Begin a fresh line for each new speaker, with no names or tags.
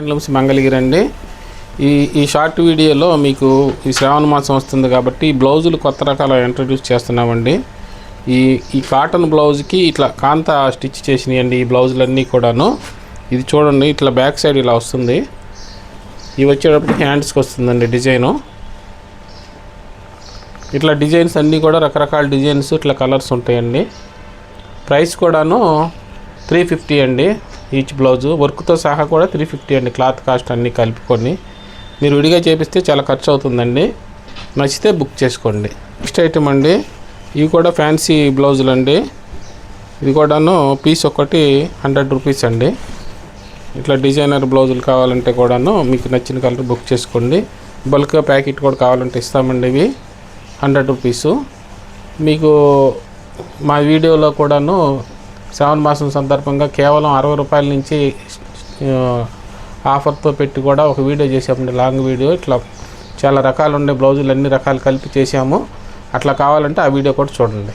Handlooms Mangalagiri అండి. ఈ short వీడియోలో మీకు ఈ శ్రావణ మాసం వస్తుంది కాబట్టి బ్లౌజులు కొత్త రకాల ఇంట్రడ్యూస్ చేస్తున్నామండి. ఈ కాటన్ బ్లౌజ్కి ఇట్లా కాంత స్టిచ్ చేసినాయండి ఈ బ్లౌజులన్నీ కూడాను. ఇది చూడండి, ఇట్లా బ్యాక్ సైడ్ ఇలా వస్తుంది. ఇవి వచ్చేటప్పుడు హ్యాండ్స్కి వస్తుందండి డిజైను. ఇట్లా డిజైన్స్ అన్నీ కూడా రకరకాల డిజైన్స్, ఇట్లా కలర్స్ ఉంటాయండి. ప్రైస్ కూడాను 350 అండి ఈచ్ బ్లౌజు. వర్క్తో సహా కూడా 350 అండి. క్లాత్ కాస్ట్ అన్నీ కలుపుకొని మీరు విడిగా చేపిస్తే చాలా ఖర్చు అవుతుందండి. నచ్చితే బుక్ చేసుకోండి. నెక్స్ట్ ఐటమ్ అండి, ఇవి కూడా ఫ్యాన్సీ బ్లౌజులు అండి. ఇది కూడాను పీస్ ఒకటి 100 రూపీస్ అండి. ఇట్లా డిజైనర్ బ్లౌజులు కావాలంటే కూడాను మీకు నచ్చిన కలర్ బుక్ చేసుకోండి. బల్క్గా ప్యాకెట్ కూడా కావాలంటే ఇస్తామండి. ఇవి 100 రూపీసు. మీకు మా వీడియోలో కూడాను శ్రావణ మాసం సందర్భంగా కేవలం 60 రూపాయల నుంచి ఆఫర్తో పెట్టి కూడా ఒక వీడియో చేసామండి, లాంగ్ వీడియో. ఇట్లా చాలా రకాలు ఉండే బ్లౌజులు అన్ని రకాలు కలిపి చేసాము. అట్లా కావాలంటే ఆ వీడియో కూడా చూడండి.